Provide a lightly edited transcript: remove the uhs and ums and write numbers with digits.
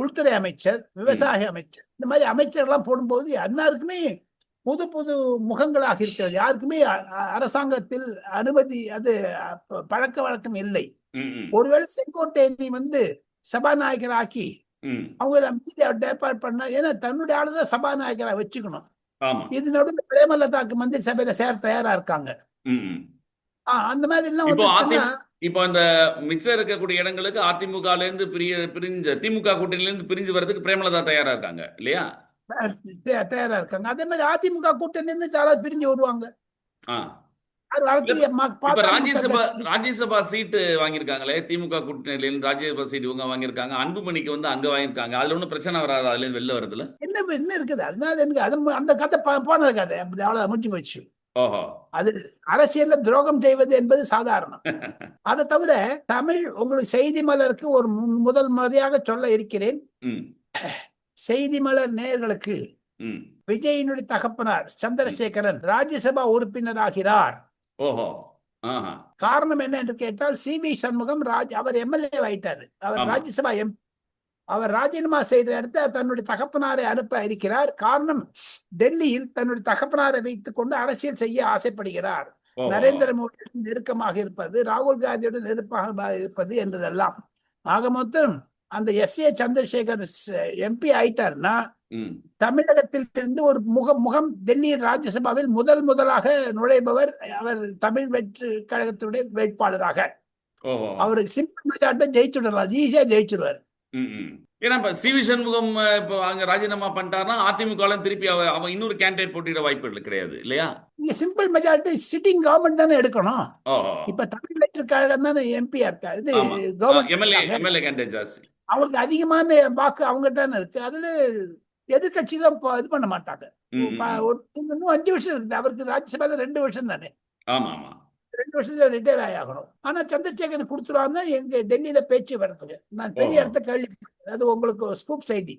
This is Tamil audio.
உள்துறை அமைச்சர், விவசாய அமைச்சர், இந்த மாதிரி அமைச்சர்லாம் போடும்போது எல்லாருக்குமே புது புது முகங்களாக இருக்கிறது. யாருக்குமே அரசாங்கத்தில் அனுமதி அது பழக்க வழக்கம் இல்லை. ஒருவேளை செங்கோட்டையனை சபாநாயகர் ஆக்கி அவங்க மீதியை டேபார்ட் பண்ணா, ஏன்னா தன்னுடைய ஆளுதான் சபாநாயகரை வச்சுக்கணும். இது நடுவில் பிரேமலதாக்கு மந்திரி சபையில சேர தயாரா இருக்காங்க. அந்த மாதிரி எல்லாம் இப்போ இந்த மிச்சம் இருக்கக்கூடிய இடங்களுக்கு அதிமுகல இருந்து பிரிஞ்ச திமுக கூட்டணியில இருந்து பிரிஞ்சு வரதுக்கு பிரேமலதா தயாரா இருக்காங்க இல்லையா? தயாரா இருக்காங்க. அதே மாதிரி அதிமுக கூட்டணி இருந்து யாராவது பிரிஞ்சு வருவாங்க. ராஜ்யசபா சீட்டு வாங்கியிருக்காங்களே திமுக கூட்டணியில இருந்து ராஜ்யசபா சீட்டு இவங்க வாங்கியிருக்காங்க. அன்புமணிக்கு அங்க வாங்கியிருக்காங்க. அதுல ஒன்றும் பிரச்சனை வராது. அதுல இருந்து வெளில வருதுல என்ன இருக்குது? அதனால எனக்கு அந்த கதை போனது கதை அப்படி அவ்வளவு முடிஞ்சு போச்சு. அது அரசியல்ல துரோகம் செய்வது என்பது சாதாரணம். அதை தவிர தமிழ் உங்களுக்கு செய்தி மலருக்கு ஒரு முதல் முறையாக சொல்ல இருக்கிறேன். செய்தி மலர் நேயர்களுக்கு விஜயினுடைய தகப்பனார் சந்திரசேகரன் ராஜ்யசபா உறுப்பினர் ஆகிறார். காரணம் என்ன என்று கேட்டால் சி.வி. சண்முகம் அவர் எம்எல்ஏ ஆயிட்டாரு. அவர் ராஜ்யசபா அவர் ராஜினாமா செய்த இடத்த தன்னுடைய தகப்பனாரை அனுப்ப இருக்கிறார். காரணம், டெல்லியில் தன்னுடைய தகப்பனாரை வைத்துக் கொண்டு அரசியல் செய்ய ஆசைப்படுகிறார். நரேந்திர மோடியுடன் நெருக்கமாக இருப்பது, ராகுல் காந்தியுடன் நெருக்கமாக இருப்பது என்பதெல்லாம். ஆக மொத்தம் அந்த எஸ்.ஏ. சந்திரசேகர் எம்பி ஆயிட்டார்னா தமிழகத்தில் இருந்து ஒரு முகம் டெல்லியில் ராஜ்யசபாவில் முதலாக நுழைபவர் அவர். தமிழ் வெற்றி கழகத்தினுடைய வேட்பாளராக அவருக்கு சிம்பிள் மெஜாரிட்டி ஜெயிச்சுடலாம், ஈஸியா ஜெயிச்சுடுவார். ஏன்னா இப்ப சி.வி. சண்முகம் இப்போ அங்க ராஜினாமா பண்ணிட்டாருன்னா அதிமுக திருப்பி அவன் இன்னொரு கேண்டிடேட் போட்டியிட வாய்ப்புகள் கிடையாது இல்லையா? இங்க சிம்பிள் மெஜாரிட்டி சிட்டிங் கவர்மெண்ட் தானே எடுக்கணும். இப்ப தமிழ் வெற்றி கழகம் தானே எம்பியா இருக்கா, இது எம்எல்ஏ கேண்டிடேட் ஜாஸ்தி. அவங்களுக்கு அதிகமான வாக்கு அவங்க தானே இருக்கு. அதுல எதிர்கட்சிகளும் இது பண்ண மாட்டாங்க. இன்னும் 5 வருஷம் இருக்குது அவருக்கு. ராஜ்யசபால 2 வருஷம் தானே. 2 வருஷத்துல ரிட்டையர் ஆகணும். ஆனா சந்திரசேகர் கொடுத்துருவாங்க. எங்க டெல்லியில பேச்சு வரதுக்கு நான் பெரிய இடத்த கேள்வி, அது உங்களுக்கு ஸ்கூப் செய்தி.